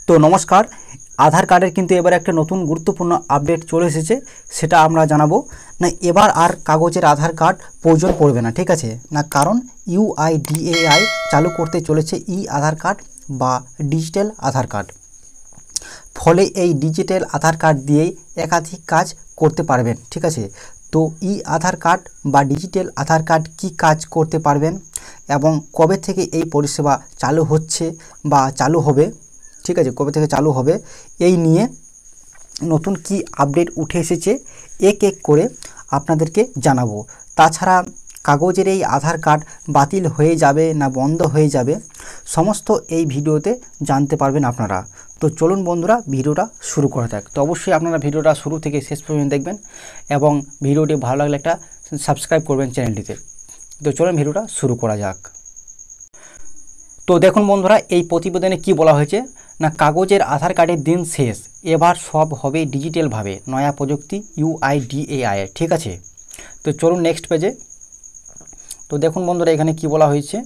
তো নমস্কার। আধার কার্ডের কিন্তু এবার একটা নতুন গুরুত্বপূর্ণ আপডেট চলে এসেছে, সেটা আমরা জানাবো না। এবার আর কাগজের আধার কার্ড প্রয়োজন পড়বে না, ঠিক আছে না, কারণ ইউআইডিএআই চালু করতে চলেছে ই আধার কার্ড বা ডিজিটাল আধার কার্ড। ফলে এই ডিজিটাল আধার কার্ড দিয়েই একাধিক কাজ করতে পারবেন, ঠিক আছে। তো ই আধার কার্ড বা ডিজিটাল আধার কার্ড কি কাজ করতে পারবেন এবং কবে থেকে এই পরিষেবা চালু হচ্ছে বা চালু হবে, ঠিক আছে, কবে থেকে চালু হবে, এই নিয়ে নতুন কি আপডেট উঠে এসেছে এক এক করে আপনাদেরকে জানাবো। তাছাড়া কাগজের এই আধার কার্ড বাতিল হয়ে যাবে না বন্ধ হয়ে যাবে, সমস্ত এই ভিডিওতে জানতে পারবেন আপনারা। তো চলুন বন্ধুরা, ভিডিওটা শুরু করা যাক। তো অবশ্যই আপনারা ভিডিওটা শুরু থেকে শেষ পর্যন্ত দেখবেন এবং ভিডিওটি ভালো লাগলে একটা সাবস্ক্রাইব করবেন চ্যানেলটিতে। তো চলুন ভিডিওটা শুরু করা যাক। তো দেখুন বন্ধুরা, এই প্রতিবেদনে কি বলা হয়েছে না, কাগজের আধার কার্ডের দিন শেষ, এবার সব হবে ডিজিটালভাবে, নয়া প্রযুক্তি ইউআইডিএআই, ঠিক আছে। তো চলুন নেক্সট পেজে। তো দেখুন বন্ধুরা, এখানে কি বলা হয়েছে,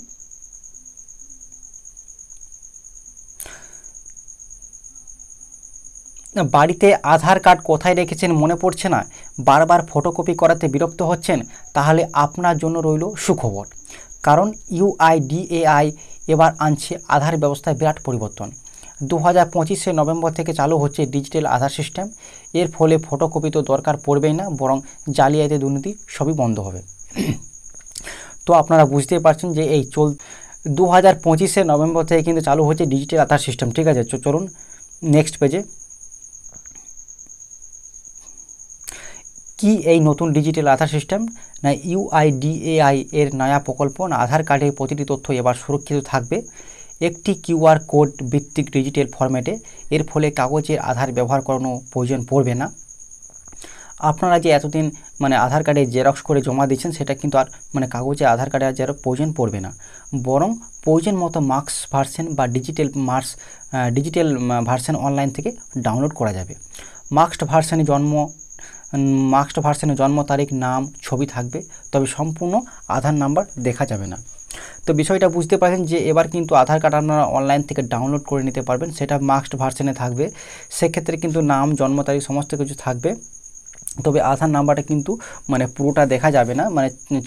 বাড়িতে আধার কার্ড কোথায় রেখেছেন মনে পড়ছে না, বারবার ফটোকপি করাতে বিরক্ত হচ্ছেন, তাহলে আপনার জন্য রইল সুখবর। কারণ ইউআইডিএআই এবার আনছে আধার ব্যবস্থায় বিরাট পরিবর্তন। 2025 নভেম্বর থেকে চালু হচ্ছে ডিজিটাল আধার সিস্টেম। এর ফলে ফটোকপি তো দরকার পড়বেই না, বরং জালিয়াতি দুর্নীতি সবই বন্ধ হবে। তো আপনারা বুঝতেই পারছেন যে এই 2025 নভেম্বর থেকে কিন্তু চালু হচ্ছে ডিজিটাল আধার সিস্টেম, ঠিক আছে। চলুন নেক্সট পেজে। কি এই নতুন ডিজিটাল আধার সিস্টেম না, ইউআইডিএআই এর নয়া প্রকল্প না, আধার কার্ডের প্রতিটি তথ্য এবার সুরক্ষিত থাকবে একটি কিউআর কোড ভিত্তিক ডিজিটাল ফরম্যাটে। এর ফলে কাগজের আধার ব্যবহার করানো প্রয়োজন পড়বে না। আপনারা যে এতদিন আধার কার্ডে জেরক্স করে জমা দিচ্ছেন, সেটা কিন্তু আর কাগজে আধার কার্ডে আর জেরক্স প্রয়োজন পড়বে না, বরং প্রয়োজন মতো মার্কস ভার্সন বা ডিজিটাল ভার্সন অনলাইন থেকে ডাউনলোড করা যাবে। মার্কসড ভার্সনে জন্ম তারিখ, নাম, ছবি থাকবে, তবে সম্পূর্ণ আধার নাম্বার দেখা যাবে না। তো বিষয়টা বুঝতে পারছেন যে এবার কিন্তু আধার কার্ড আপনারা অনলাইন থেকে ডাউনলোড করে নিতে পারবেন, সেটা মার্কসড ভার্সনে থাকবে। সেক্ষেত্রে কিন্তু নাম, জন্ম তারিখ সমস্ত কিছু থাকবে, তবে আধার নাম্বারটা কিন্তু পুরোটা দেখা যাবে না,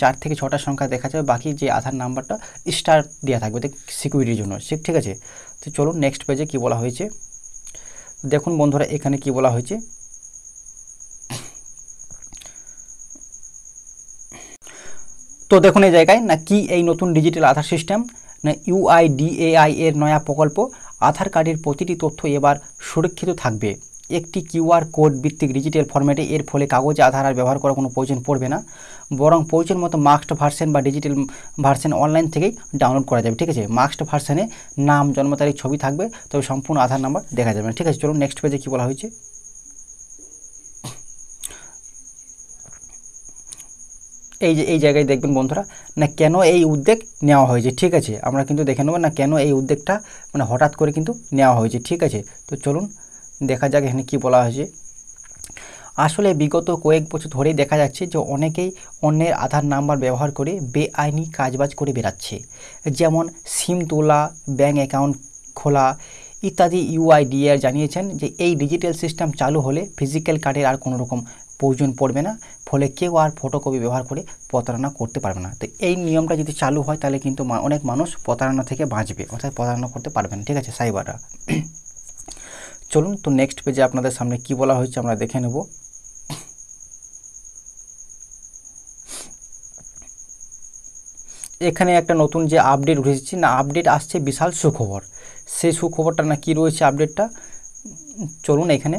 4 থেকে 6টা সংখ্যা দেখা যাবে, বাকি যে আধার নাম্বারটা স্টার দেওয়া থাকবে সিকিউরিটির জন্য, ঠিক আছে। তো চলুন নেক্সট পেজে কি বলা হয়েছে। দেখুন বন্ধুরা, এখানে কি বলা হয়েছে, তো দেখুন এই জায়গায় না, কি এই নতুন ডিজিটাল আধার সিস্টেম না, ইউআইডিএআই এর নয়া প্রকল্প, আধার কার্ডের প্রতিটি তথ্য এবার সুরক্ষিত থাকবে একটি কিউআর কোড ভিত্তিক ডিজিটাল ফরম্যাটে। এর ফলে কাগজে আধার আর ব্যবহার করার কোনো প্রয়োজন পড়বে না, বরং প্রয়োজন মতো মার্কসড ভার্সন বা ডিজিটাল ভার্সন অনলাইন থেকেই ডাউনলোড করা যাবে, ঠিক আছে। মার্কসড ভার্সনে নাম, জন্ম তারিখ, ছবি থাকবে, তবে সম্পূর্ণ আধার নাম্বার দেখা যাবে না, ঠিক আছে। চলুন নেক্সট পেজে কী বলা হয়েছে। এই জায়গায় দেখবেন বন্ধুরা না, কেন এই উদ্যোগ নেওয়া হয়েছে, ঠিক আছে। আমরা কিন্তু দেখে নেব না কেন এই উদ্যোগটা হঠাৎ করে কিন্তু নেওয়া হয়েছে, ঠিক আছে। তো চলুন দেখা যাক এখানে কি বলা হয়েছে। আসলে বিগত কয়েক বছর ধরেই দেখা যাচ্ছে যে অনেকেই অন্যের আধার নাম্বার ব্যবহার করে বেআইনি কাজবাজ করে বেড়াচ্ছে, যেমন সিম তোলা, ব্যাঙ্ক অ্যাকাউন্ট খোলা ইত্যাদি। ইউআইডিএআই জানিয়েছেন যে এই ডিজিটাল সিস্টেম চালু হলে ফিজিক্যাল কার্ডের আর কোনো রকম প্রয়োজন পড়বে না, ফলে কেউ আর ফটোকপি ব্যবহার করে প্রতারণা করতে পারবে না। তো এই নিয়মটা যদি চালু হয়, তাহলে কিন্তু অনেক মানুষ প্রতারণা থেকে বাঁচবে, অর্থাৎ প্রতারণা করতে পারবেন, ঠিক আছে, সাইবাররা। চলুন তো নেক্সট পেজে আপনাদের সামনে কি বলা হয়েছে আমরা দেখে নেব। এখানে একটা নতুন যে আপডেট উঠেছে না, আপডেট আসছে বিশাল সুখবর। সেই সুখবরটা না কি রয়েছে আপডেটটা, চলুন এখানে।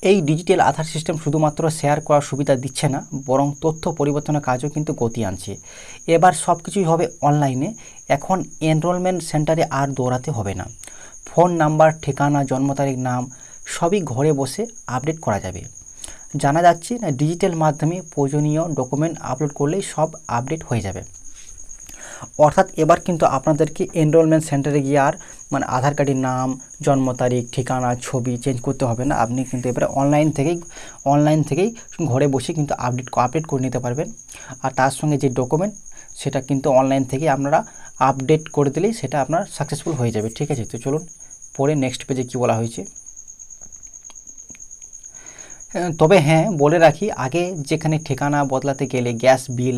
এই ডিজিটাল আধার সিস্টেম শুধুমাত্র শেয়ার করার সুবিধা দিচ্ছে না, বরং তথ্য পরিবর্তনের কাজও কিন্তু গতি আনছে। এবার সব কিছুই হবে অনলাইনে। এখন এনরোলমেন্ট সেন্টারে আর দৌড়াতে হবে না, ফোন নাম্বার, ঠিকানা, জন্ম তারিখ, নাম সবই ঘরে বসে আপডেট করা যাবে। জানা যাচ্ছে না, ডিজিটাল মাধ্যমে প্রয়োজনীয় ডকুমেন্ট আপলোড করলেই সব আপডেট হয়ে যাবে। অর্থাৎ এবার কিন্তু আপনাদেরকে এনরোলমেন্ট সেন্টারে গিয়ে আর আধার কার্ডের নাম, জন্ম তারিখ, ঠিকানা, ছবি চেঞ্জ করতে হবে না। আপনি কিন্তু এবারে অনলাইন থেকেই ঘরে বসে কিন্তু আপডেট করে নিতে পারবেন। আর তার সঙ্গে যে ডকুমেন্ট, সেটা কিন্তু অনলাইন থেকেই আপনারা আপডেট করে দিলেই সেটা আপনার সাকসেসফুল হয়ে যাবে, ঠিক আছে। তো চলুন পরে নেক্সট পেজে কি বলা হয়েছে, তবে হ্যাঁ বলে রাখি, আগে যেখানে ঠিকানা বদলাতে গেলে গ্যাস বিল,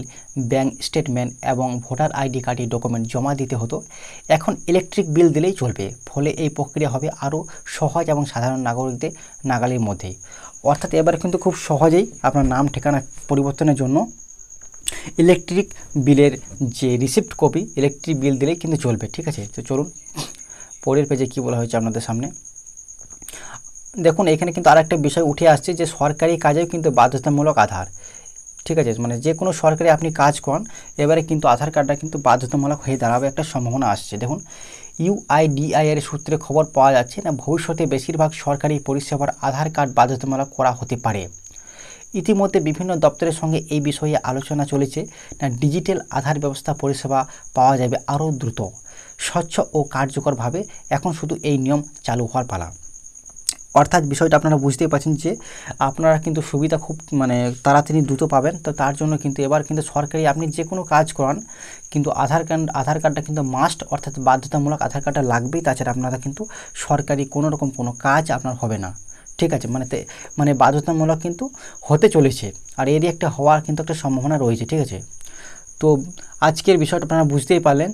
ব্যাংক স্টেটমেন্ট এবং ভোটার আইডি কার্ডের ডকুমেন্ট জমা দিতে হতো, এখন ইলেকট্রিক বিল দিলেই চলবে। ফলে এই প্রক্রিয়া হবে আরও সহজ এবং সাধারণ নাগরিকদের নাগালের মধ্যেই। অর্থাৎ এবার কিন্তু খুব সহজেই আপনার নাম ঠিকানা পরিবর্তনের জন্য ইলেকট্রিক বিলের যে রিসিপ্ট কপি, ইলেকট্রিক বিল দিলেই কিন্তু চলবে। ঠিক আছে, তো চলুন পরের পেজে কি বলা হয়েছে আপনাদের সামনে। দেখুন এখানে কিন্তু আরেকটা বিষয় উঠে আসছে যে সরকারি কাজেও কিন্তু বাধ্যতামূলক আধার। ঠিক আছে, মানে যে কোনো সরকারি আপনি কাজ করেন, এবারে কিন্তু আধার কার্ডটা কিন্তু বাধ্যতামূলক হয়ে দাঁড়াবে, একটা সম্ভাবনা আসছে। দেখুন ইউআইডিআই এর সূত্রে খবর পাওয়া যাচ্ছে না ভবিষ্যতে বেশিরভাগ সরকারি পরিষেবার আধার কার্ড বাধ্যতামূলক করা হতে পারে। ইতিমধ্যে বিভিন্ন দপ্তরের সঙ্গে এই বিষয়ে আলোচনা চলেছে না ডিজিটাল আধার ব্যবস্থা পরিষেবা পাওয়া যাবে আরও দ্রুত, স্বচ্ছ ও কার্যকরভাবে। এখন শুধু এই নিয়ম চালু হওয়ার পালা। অর্থাৎ বিষয়টা আপনারা বুঝতেই পারছেন যে আপনারা কিন্তু সুবিধা খুব মানে তাড়াতাড়ি দ্রুত পাবেন। তো তার জন্য কিন্তু এবার কিন্তু সরকারি আপনি যে কোনো কাজ করান কিন্তু আধার কার্ডটা কিন্তু মাস্ট, অর্থাৎ বাধ্যতামূলক আধার কার্ডটা লাগবেই। তাছাড়া আপনারা কিন্তু সরকারি কোনো রকম কোনো কাজ আপনার হবে না। ঠিক আছে, মানে বাধ্যতামূলক কিন্তু হতে চলেছে, আর এরই একটা হওয়ার কিন্তু একটা সম্ভাবনা রয়েছে। ঠিক আছে, তো আজকের বিষয়টা আপনারা বুঝতেই পারলেন।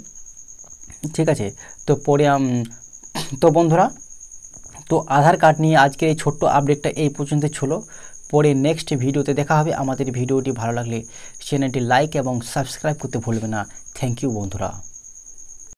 ঠিক আছে, তো পরে তো বন্ধুরা, তো আধার কার্ড নিয়ে আজকের এই ছোট্ট আপডেটটা এই পর্যন্ত ছিল। পরে নেক্সট ভিডিওতে দেখা হবে। আমাদের ভিডিওটি ভালো লাগলে চ্যানেলটি লাইক এবং সাবস্ক্রাইব করতে ভুলবেন না। থ্যাংক ইউ বন্ধুরা।